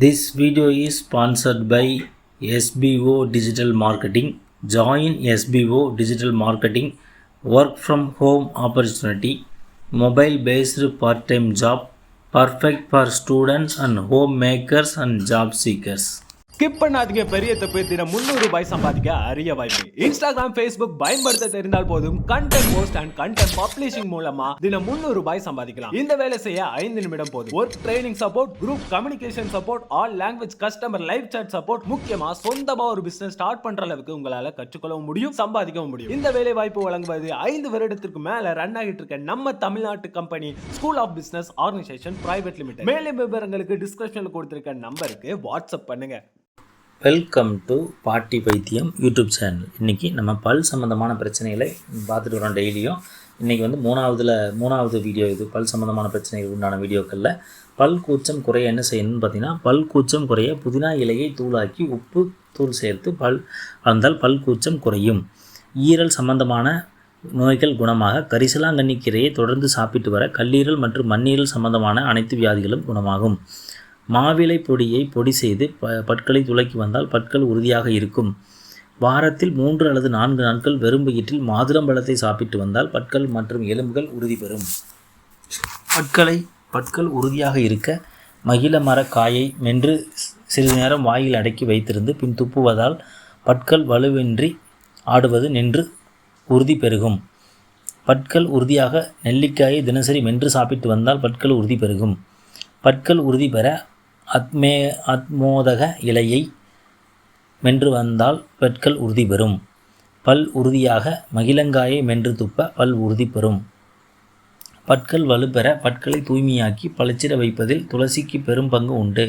This video is sponsored by SBO Digital Marketing. Join SBO Digital Marketing work from home opportunity, mobile based part-time job, perfect for students and homemakers and job seekers. Skip பண்ணாதீங்க, பெரிய தப்பு. தினம் ₹300 சம்பாதிக்க அரிய வாய்ப்பு. Instagram, Facebook பயன்படுத்த தெரிந்தால் போதும். Content post and content publishing மூலமா தினம் ₹300 சம்பாதிக்கலாம். இந்த வேலை செய்ய 5 நிமிடம் போதும். Work training support, group communication support, all language customer live chat support, முக்கியமா சொந்தமா ஒரு பிசினஸ் ஸ்டார்ட் பண்ற அளவுக்கு உங்களால கற்றுக்கொள்ளவும் முடியும், சம்பாதிக்கவும் முடியும். இந்த வேலை வாய்ப்பு வழங்குவது 5 வருடத்திற்கு மேல ரன் ஆகிட்டு இருக்க நம்ம தமிழ்நாட்டு company school of business organisation private limited. மேலும் விவரங்களுக்கு டிஸ்கிரிப்ஷன்ல கொடுத்திருக்க நம்பருக்கு வாட்ஸ்அப் பண்ணுங்க. வெல்கம் டு பாட்டி வைத்தியம் யூடியூப் சேனல். இன்றைக்கி நம்ம பல் சம்மந்தமான பிரச்சனைகளை பார்த்துட்டு வரோம் டெய்லியும். இன்றைக்கி வந்து மூணாவது வீடியோ இது. பல் சம்மந்தமான பிரச்சனைகள் உண்டான வீடியோக்களில் பல் கூச்சம் குறைய என்ன செய்யணும்னு பார்த்திங்கன்னா, பல் கூச்சம் குறைய புதினா இலையை தூளாக்கி உப்பு தூள் சேர்த்து வளர்ந்தால் பல் கூச்சம் குறையும். ஈரல் சம்பந்தமான நோய்கள் குணமாக கரிசலாங்கண்ணி கீரையை தொடர்ந்து சாப்பிட்டு வர கல்லீரல் மற்றும் மண்ணீரல் சம்பந்தமான அனைத்து வியாதிகளும் குணமாகும். மாவிலை பொடியை பொடி செய்து பற்களை துளக்கி வந்தால் பற்கள் உறுதியாக இருக்கும். வாரத்தில் 3 அல்லது 4 நாட்கள் வெறும் வயிற்றில் மாதுளம்பழத்தை சாப்பிட்டு வந்தால் பற்கள் மற்றும் எலும்புகள் உறுதி பெறும். பற்கள் உறுதியாக இருக்க மகிழ மர காயை மென்று சிறிது நேரம் வாயில் அடக்கி வைத்திருந்து பின் துப்புவதால் பற்கள் வலுவின்றி ஆடுவது நின்று உறுதி பெருகும். பற்கள் உறுதியாக நெல்லிக்காயை தினசரி மென்று சாப்பிட்டு வந்தால் பற்கள் உறுதி பெருகும். பற்கள் உறுதி பெற அத்மோதக இலையை மென்று வந்தால் பற்கள் உறுதி பெறும். பல் உறுதியாக மகிழங்காயை மென்று துப்ப பல் உறுதி பெறும். பற்கள் வலுப்பெற பற்களை தூய்மையாக்கி பளிச்சிட வைப்பதில் துளசிக்கு பெரும் பங்கு உண்டு.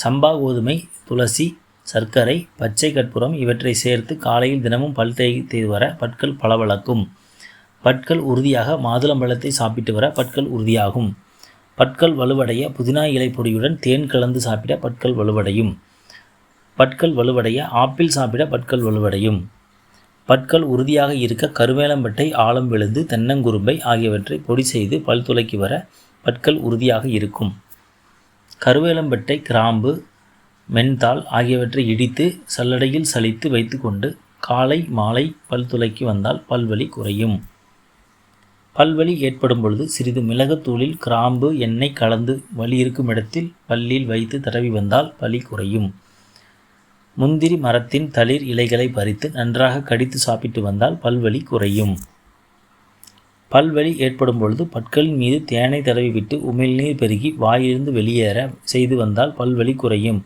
சம்பா கோதுமை, துளசி, சர்க்கரை, பச்சை கற்பூரம் இவற்றை சேர்த்து காலையில் தினமும் பல் தேய்த்து வர பற்கள் பளபளக்கும். பற்கள் உறுதியாக மாதுளம்பழத்தை சாப்பிட்டு வர பற்கள் உறுதியாகும். பற்கள் வலுவடைய புதினா இலை பொடியுடன் தேன் கலந்து சாப்பிட பற்கள் வலுவடையும். பற்கள் வலுவடைய ஆப்பிள் சாப்பிட பற்கள் வலுவடையும். பற்கள் உறுதியாக இருக்க கருவேலம்பட்டை, ஆலம் விழுந்து, தென்னங்குரும்பை ஆகியவற்றை பொடி செய்து பல் துளக்கி வர பற்கள் உறுதியாக இருக்கும். கருவேலம்பட்டை, கிராம்பு, மென்தால் ஆகியவற்றை இடித்து சல்லடையில் சலித்து வைத்து கொண்டு காலை மாலை பல் துளக்கி வந்தால் பல்வலி குறையும். பல்வலி ஏற்படும் பொழுது சிறிது மிளகுத்தூளில் கிராம்பு எண்ணெய் கலந்து வலி இருக்கும் இடத்தில் பல்லில் வைத்து தடவி வந்தால் வலி குறையும். முந்திரி மரத்தின் தளிர் இலைகளை பறித்து நன்றாக கடித்து சாப்பிட்டு வந்தால் பல்வலி குறையும். பல்வலி ஏற்படும் பொழுது பற்களின் மீது தேனை தடவி விட்டு உமிழ்நீர் பெருகி வாயிலிருந்து வெளியேற செய்து வந்தால் பல்வலி குறையும்.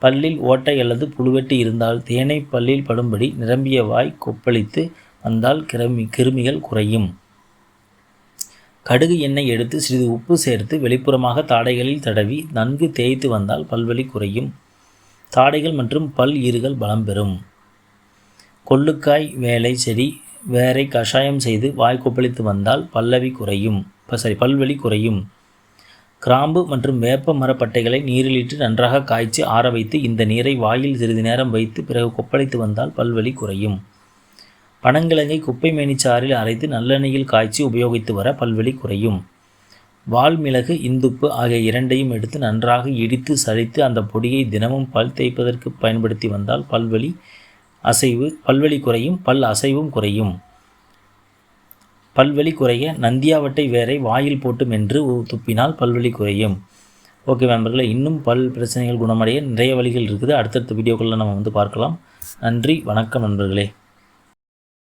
பல்லில் ஓட்டை அல்லது புழுவெட்டு இருந்தால் தேனை பல்லில் படும்படி நிரம்பிய வாய் கொப்பளித்து வந்தால் கிருமிகள் குறையும். கடுகு எண்ணெய் எடுத்து சிறிது உப்பு சேர்த்து வெளிப்புறமாக தாடைகளில் தடவி நன்கு தேய்த்து வந்தால் பல்வலி குறையும். தாடைகள் மற்றும் பல் ஈறுகள் பலம் பெறும். கொள்ளுக்காய் வேலை செடி வேரை கஷாயம் செய்து வாய் கொப்பளித்து வந்தால் பல்வலி குறையும். கிராம்பு மற்றும் வேப்ப மரப்பட்டைகளை நீரிலிட்டு நன்றாக காய்ச்சி ஆற வைத்து இந்த நீரை வாயில் சிறிது நேரம் வைத்து பிறகு கொப்பளித்து வந்தால் பல்வலி குறையும். பனங்கிழங்கை குப்பை மேனிச்சாறில் அரைத்து நல்லெண்ணெயில் காய்ச்சி உபயோகித்து வர பல்வலி குறையும். வால்மிளகு, இந்துப்பு ஆகிய இரண்டையும் எடுத்து நன்றாக இடித்து சலித்து அந்த பொடியை தினமும் பல் தேய்ப்பதற்கு பயன்படுத்தி வந்தால் பல்வலி குறையும். பல் அசைவும் குறையும். பல்வலி குறைய நந்தியாவட்டை வேரை வாயில் போட்டு மென்று துப்பினால் பல்வலி குறையும். ஓகே நண்பர்களே, இன்னும் பல் பிரச்சனைகள் குணமடைய நிறைய வழிகள் இருக்குது. அடுத்தடுத்த வீடியோக்களில் நம்ம பார்க்கலாம். நன்றி, வணக்கம் நண்பர்களே.